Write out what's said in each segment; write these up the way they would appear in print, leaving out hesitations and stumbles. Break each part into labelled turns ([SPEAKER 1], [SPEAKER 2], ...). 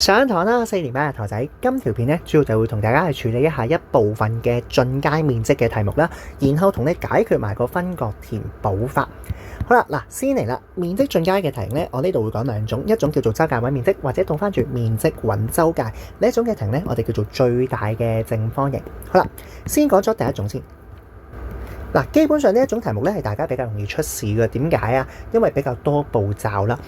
[SPEAKER 1] 上堂啦，4年班嘅台仔，今條片咧主要就會同大家去處理一下一部分嘅進階面積嘅題目啦，然後同你解決埋個分割填補法。好啦，嗱，先嚟啦，面積進階嘅題咧，我呢度會講兩種，一種叫做周界揾面積，或者倒翻轉面積揾周界。呢一種嘅題咧，我哋叫做最大嘅正方形。好啦，先講咗第一種先。嗱，基本上呢一種題目咧係大家比較容易出事嘅，點解啊？因為比較多步驟啦。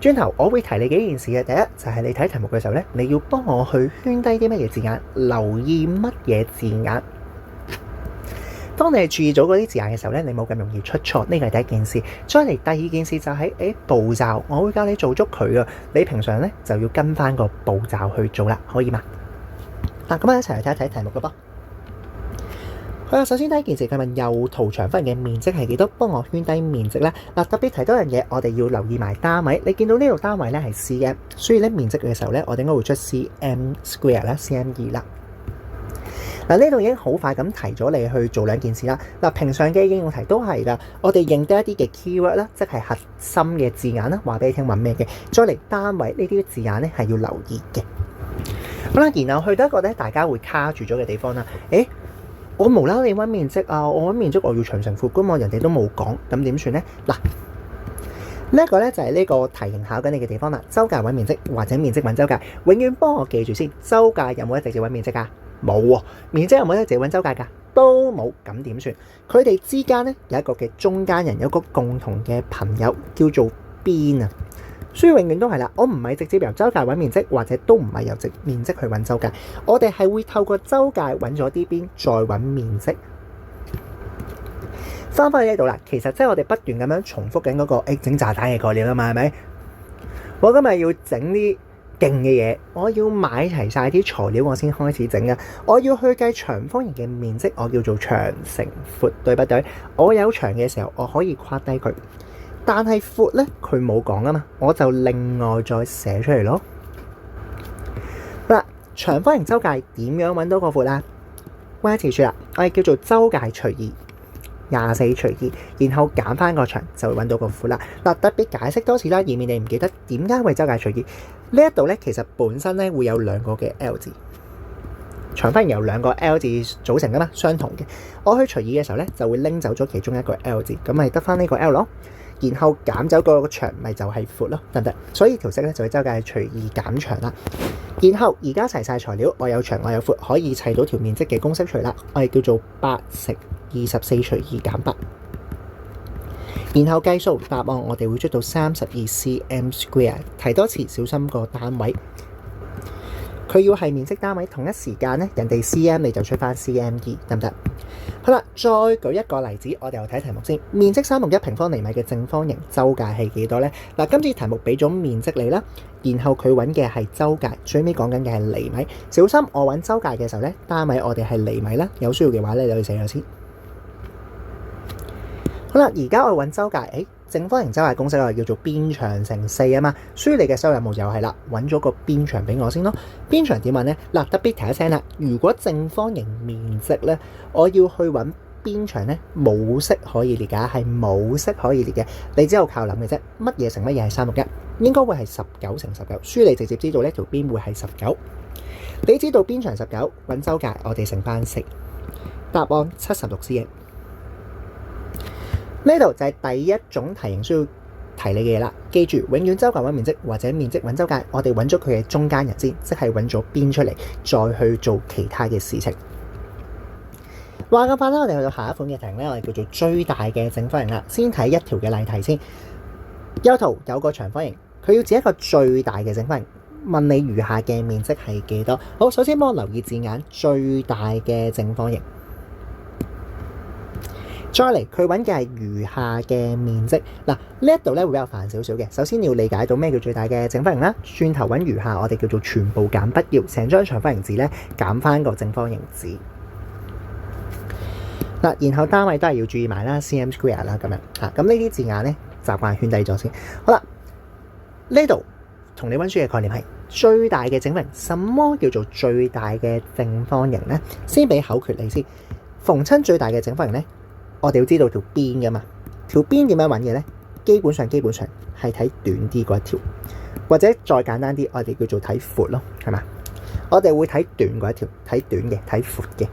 [SPEAKER 1] 轉頭我會提你幾件事嘅，第一就係你睇題目嘅時候咧，你要幫我去圈低啲乜嘢字眼，留意乜嘢字眼。當你係注意咗嗰啲字眼嘅時候咧，你冇咁容易出錯，呢個係第一件事。再嚟第二件事就係步驟，我會教你做足佢嘅，你平常咧就要跟翻個步驟去做啦，可以嘛？嗱，咁我一齊嚟睇一睇題目嘅噃。好啦，首先第一件事，佢問右圖長方形嘅面積係幾多？幫我圈低面積啦。嗱，特別提多樣嘢，我哋要留意埋單位。你見到呢度單位咧係 cm， 所以咧面積嘅時候咧，我哋應該會出 cm square 啦 ，cm2啦。嗱，呢度已經好快咁提咗你去做兩件事啦。嗱，平常嘅應用題都係噶，我哋認得一啲嘅 keyword 啦，即係核心嘅字眼啦，話俾你聽揾咩嘅。再嚟單位呢啲字眼咧係要留意嘅。好啦，然後去到一個咧大家會卡住咗嘅地方啦。我無啦啦你揾面積啊！我揾面積我要長乘闊噶嘛，人哋都冇講，咁點算呢？嗱，呢一個咧就係呢個題型考緊你嘅地方啦。周界揾面積或者面積揾周界，永遠幫我記住先。周界有冇得直接揾面積㗎？冇喎。面積有冇得直接揾周界㗎？都冇。咁點算？佢哋之間咧有一個嘅中間人，有一個共同嘅朋友叫做邊啊。所以永遠都係啦，我唔係直接由周界揾面積，或者都唔係由面積去揾周界，我哋係會透過周界揾咗啲邊，再揾面積。翻返去呢度啦，其實即係我哋不斷咁樣重複緊嗰個整炸彈嘅概念啊嘛，係咪？我今日要整啲勁嘅嘢，我要買齊晒啲材料，我先開始整嘅。我要去計長方形嘅面積，我叫做長乘闊，對不對？我有長嘅時候，我可以跨低佢。但係闊咧，佢冇講啊嘛，我就另外再寫出嚟咯。嗱，長方形周界點樣揾到個闊啊？溫一次書啦，我哋叫做周界除2， 24除2，然後減翻個長就會揾到個闊啦。嗱，特別解釋多次啦，以免你唔記得點解會周界除2。呢一度咧，其實本身咧會有兩個嘅 L 字，長方形由兩個 L 字組成噶嘛，相同嘅。我去除2嘅時候咧，就會拎走咗其中一個 L 字，咁咪得翻呢個 L 咯。然後減走個長咪就係闊咯，得唔得？所以條式咧就係周界除2減長啦。然後而家齊晒材料，我有長我有闊，可以砌到條面積嘅公式出嚟啦。我哋叫做8乘24除2減8。然後計數答案，我哋會出到32 cm square。提多次，小心個單位。佢要係面積單位，同一時間咧，人哋 cm 你就出翻 cm2，得唔得？好啦，再舉一個例子，我哋又睇題目先。面積3/6平方厘米嘅正方形，周界係幾多呢？嗱，今次題目俾咗面積你啦，然後佢揾嘅係周界，最尾講緊嘅係厘米。小心我揾周界嘅時候咧，單位我哋係厘米啦，有需要嘅話咧，你就寫咗先。好啦，而家我揾周界，正方形周界公式我哋叫做邊長乘4啊嘛，所以你嘅收任務就係啦，揾咗個邊長俾我先咯。邊長點揾呢？嗱，特別提一聲啦，如果正方形面積咧，我要去揾邊長咧，冇式可以列㗎，係冇式可以列嘅，你只有靠諗嘅啫。乜嘢乘乜嘢係3/6？應該會係19乘19，所以你直接知道呢條邊會係19。你知道邊長19，揾周界我哋乘翻4，答案76 cm。呢度就係第一種題型需要提你嘅嘢啦。記住，永遠周界揾面積或者面積揾周界，我哋揾咗佢嘅中間人先，即係揾咗邊出嚟，再去做其他嘅事情。話咁快啦，我哋去到下一款嘅題咧，我哋叫做最大嘅正方形啦。先睇一條嘅例題先。右圖有個長方形，佢要指一個最大嘅正方形，問你餘下嘅面積係幾多？好，首先幫我留意字眼，最大嘅正方形。再嚟，佢揾嘅係餘下嘅面積。嗱，呢一度咧會比較煩少少嘅。首先你要理解到咩叫最大嘅正方形啦。轉頭揾餘下，我哋叫做全部減不要，成張長方形紙咧減翻個正方形紙。嗱，然後單位都係要注意埋啦 ，cm square 啦咁樣嚇。咁呢啲字眼咧習慣圈低咗先。好啦，呢度同你溫書嘅概念係最大嘅正方形。什麼叫做最大嘅正方形咧？先俾口訣你先。逢親最大嘅正方形咧，我哋要知道條邊噶嘛，條邊點樣揾嘅咧？基本上係睇短啲嗰一條，或者再簡單啲，我哋叫做睇闊咯，係嘛？我哋會睇短嗰一條，睇短嘅，睇闊嘅。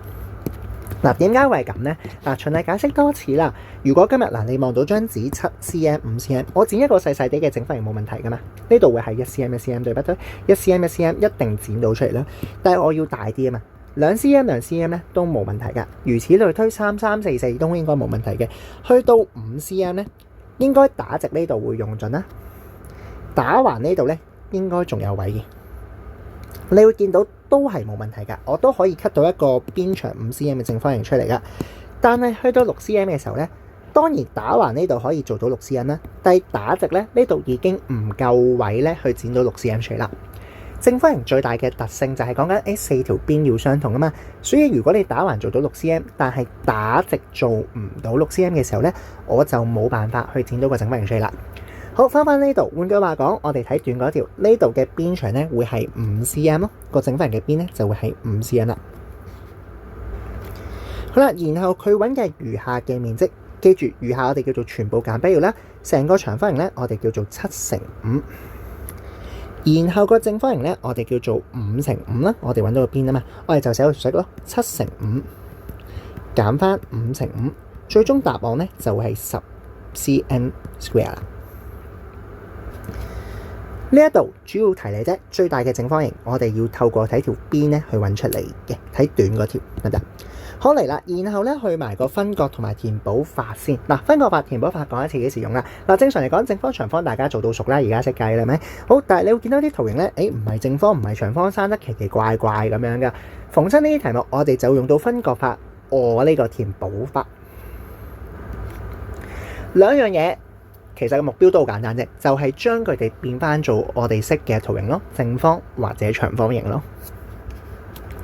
[SPEAKER 1] 嗱，點解會係咁呢？嗱，循例解釋多次啦。如果今日你望到張紙7cm、5cm，我剪一個細細啲嘅正方形冇問題噶嘛？呢度會係1cm 對不對？1cm 一定剪到出嚟啦。但係我要大啲啊嘛，2cm 咧都冇問題噶。如此類推，3、3、4、4都應該冇問題嘅。去到5cm 咧，應該打直呢度會用盡啦，打橫呢度咧應該仲有位嘅。你會見到都係冇問題㗎，我都可以 cut 到一個邊長5cm 嘅正方形出嚟㗎。但係去到6cm 嘅時候咧，當然打橫呢度可以做到6cm啦，但係打直咧呢度已經唔夠位咧去剪到6cm 出嚟啦。正方形最大嘅特性就係講緊4條邊要相同啊嘛，所以如果你打橫做到6cm，但係打直做唔到6cm 嘅時候咧，我就冇辦法去剪到個正方形出嚟啦。好，翻呢度，換句話講，我哋睇短嗰條呢度嘅邊長咧會係5cm 咯，個正方形嘅邊咧就會係5cm啦。好啦，然後佢揾嘅餘下嘅面積，記住餘下我哋叫做全部減不要啦，成個長方形咧我哋叫做7×5，然後個正方形咧我哋叫做5×5啦，我哋揾到個邊啊嘛，我哋就寫個式咯，7×5減翻5×5，最終答案咧就會係10cm²啦。呢一度主要提你啫，最大嘅正方形我哋要透過睇條邊咧去揾出嚟嘅，睇短嗰條得唔得？好嚟啦，然後咧去埋個分割同埋填補法先。嗱，分割法、填補法講一次幾時用啦？嗱，正常嚟講正方、長方大家做到熟啦，而家識計啦，係咪？好，但係你會見到啲圖形咧，唔係正方唔係長方，生得奇奇怪怪咁樣噶。逢親呢啲題目，我哋就用到分割法，呢個填補法。兩樣嘢。其實個目標都好簡單啫，就係將佢哋變翻做我哋識嘅圖形咯，正方或者長方形咯。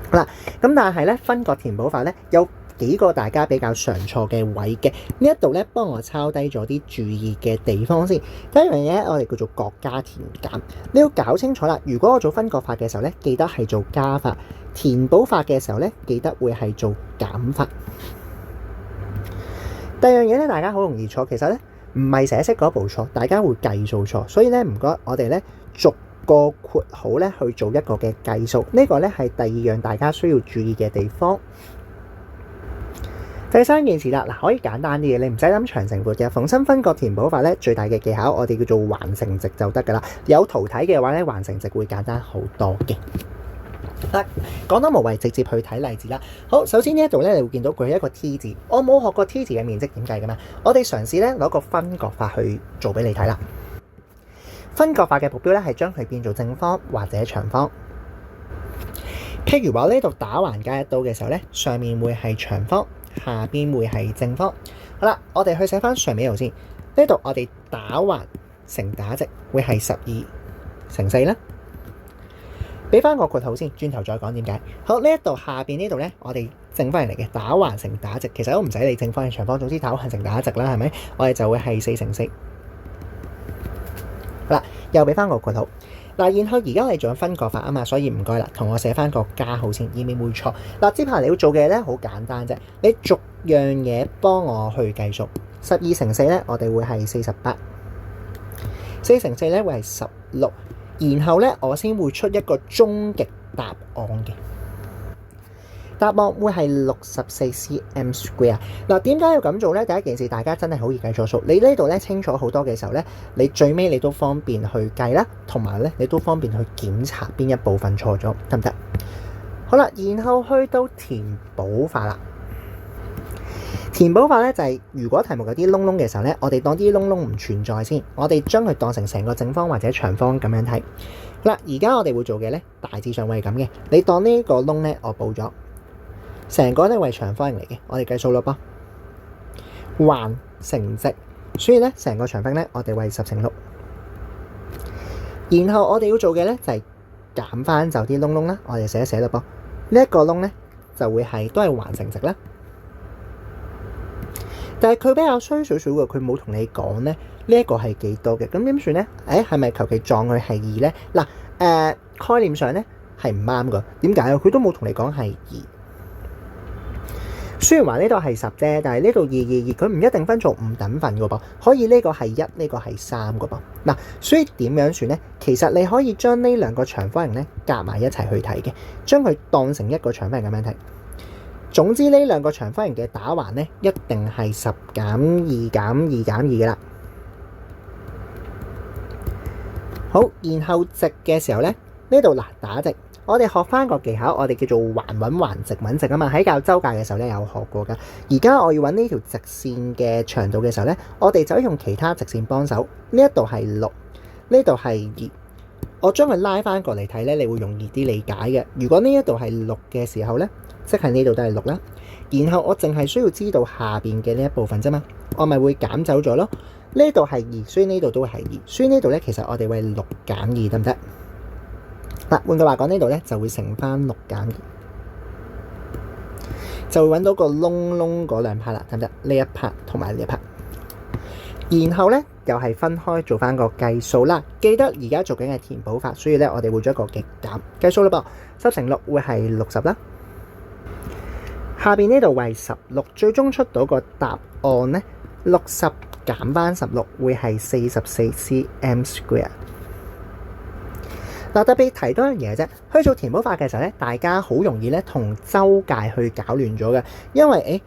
[SPEAKER 1] 好啦，咁但係咧分割填補法咧有幾個大家比較常錯嘅位嘅，呢一度咧幫我抄低咗啲注意嘅地方先。第一樣嘢我哋叫做各加填減，你要搞清楚啦。如果我做分割法嘅時候咧，記得係做加法；填補法嘅時候咧，記得會係做減法。第二樣嘢咧，大家好容易錯，其實咧。唔係寫式嗰步錯，大家會計數錯，所以咧唔該，我哋咧逐個括號咧去做一個嘅計數，呢個咧係第二樣大家需要注意嘅地方。第三件事啦，嗱可以簡單啲嘅，你唔使諗長乘闊嘅，逢親分割填補法咧最大嘅技巧，我哋叫做橫乘直就得噶啦。有圖睇嘅話咧，橫乘直會簡單好多嘅。嗱，講得無謂，直接去睇例子啦。好，首先呢一度咧，你會見到佢係一個 T 字，我冇學過 T 字嘅面積點計噶嘛。我哋嘗試咧攞個分割法去做俾你睇啦。分割法嘅目標咧係將佢變做正方或者長方。譬如話呢度打橫加一刀嘅時候咧，上面會係長方，下邊會係正方。好啦，我哋去寫翻上面呢度先。呢度我哋打橫乘打直會係12×4啦。俾翻個括號先，轉頭再講點解。好，呢一度下邊呢度咧，我哋正方形嚟嘅，打橫乘打直，其實都唔使理正方形長方，總之打橫乘打直啦，係咪？我哋就會係4×4。好啦，又俾翻個括號。嗱，然後而家我哋做緊分割法啊嘛，所以唔該啦，同我寫翻個加號先，以免會錯。嗱，接下嚟你要做嘅咧好簡單啫，你逐樣嘢幫我去計數。12×4咧，我哋會係48。4×4咧會係16。然後咧，我先會出一個終極答案嘅。答案會係64cm²。嗱，點解要咁做咧？第一件事，大家真係好易計錯數。你呢度咧清楚好多嘅時候咧，你最尾你都方便去計啦，同埋咧你都方便去檢查邊一部分錯咗，得唔得？好啦，然後去到填補法啦。填補法咧就係如果題目有啲窿窿嘅時候咧，我哋當啲窿窿唔存在先，我哋將佢當成個正方或者長方咁樣睇。嗱，而家我哋會做嘅咧，大致上會係咁嘅。你當呢個窿咧，我補咗，成個咧為長方形嚟嘅，我哋計數咯噃，橫乘直，所以咧成個長方咧，我哋為10×6。然後我哋要做嘅咧就係減翻就啲窿窿啦，我哋寫一寫咯噃。呢一個窿咧就會係都係橫乘直啦。但係佢比較衰少少嘅，佢冇同你講咧，呢一個係幾多嘅？咁點算咧？係咪求其撞佢係2咧？嗱，概念上咧係唔啱噶。點解啊？佢都冇同你講係2，雖然話呢度係10啫，但係呢度222佢唔一定分做5等份嘅噃，可以呢個係1，呢個係3嘅噃。嗱，所以點樣算呢？其實你可以將呢兩個長方形咧夾埋一齊去睇嘅，將佢當成一個長方形咁樣睇。總之呢兩個長方形嘅打橫咧，一定係10減2減2減2嘅啦。好，然後直嘅時候咧，呢度嗱打直。我哋學翻個技巧，我哋叫做橫穩橫直穩直啊嘛。喺教周界嘅時候咧有學過噶。而家我要揾呢條直線嘅長度嘅時候咧，我哋就用其他直線幫手。呢一度係6，呢度係2。我將佢拉翻過嚟睇咧，你會容易啲理解嘅。如果呢一度係6嘅時候咧，即係呢度都係6啦。然後我淨係需要知道下邊嘅呢一部分啫嘛，我咪會減走咗咯。呢度係2，所以呢度都會係2。所以呢度咧，其實我哋會6減2得唔得？嗱，換句話講，呢度咧就會乘翻6減2，就會揾到個窿窿嗰兩 part 啦，得唔得？呢一 part 同埋呢一 part。然後咧又係分開做翻個計數啦。記得而家做緊嘅填補法，所以咧我哋會做一個極減計數啦噃。10乘6會係60啦。下邊呢度為16，最終出到個答案咧，60減翻16會係44 cm²。嗱，特別提多樣嘢啫，去做填補法嘅時候咧，大家好容易咧同周界去搞亂咗嘅，因為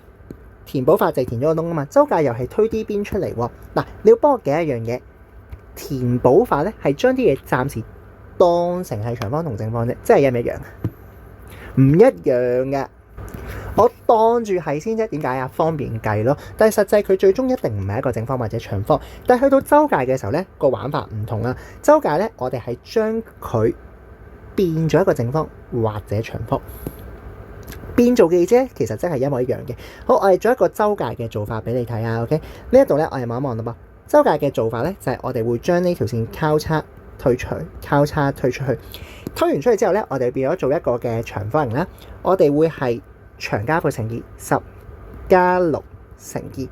[SPEAKER 1] 填補法就係填咗個窿啊嘛，周界又係推啲邊出嚟喎。嗱，你要幫我記一樣嘢，填補法咧係將啲嘢暫時當成係長方同正方啫，即係一唔一樣？唔一樣嘅。我當住係先啫，點解啊？方便計咯。但係實際佢最終一定唔係一個正方或者長方。但係去到周界嘅時候咧，個玩法唔同啦。周界咧，我哋係將佢變咗一個正方或者長方。變做嘅啫，其實真係一模一樣嘅。好，我哋做一個周界嘅做法俾你睇下。OK， 呢一度咧，我哋望一望啦噃。周界嘅做法咧，就係我哋會將呢條線交叉推出去，交叉推出去。推完出去之後咧，我哋變咗做一個嘅長方形啦。我哋會係長加倍乘2，10加6乘2，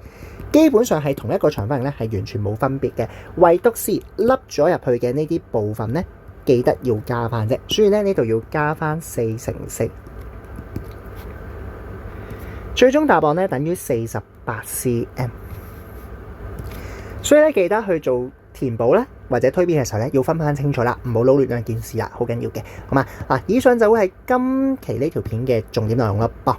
[SPEAKER 1] 基本上係同一個長方形咧，係完全冇分別嘅。唯獨是凹咗入去嘅呢啲部分咧，記得要加翻啫。所以咧呢度要加翻4乘4，最終答案咧等於48 cm。所以咧記得去做填補咧或者推變嘅時候咧，要分翻清楚啦，唔好撈亂兩件事啦，好緊要嘅，好嘛？嗱，以上就會係今期呢條片嘅重點內容啦噃。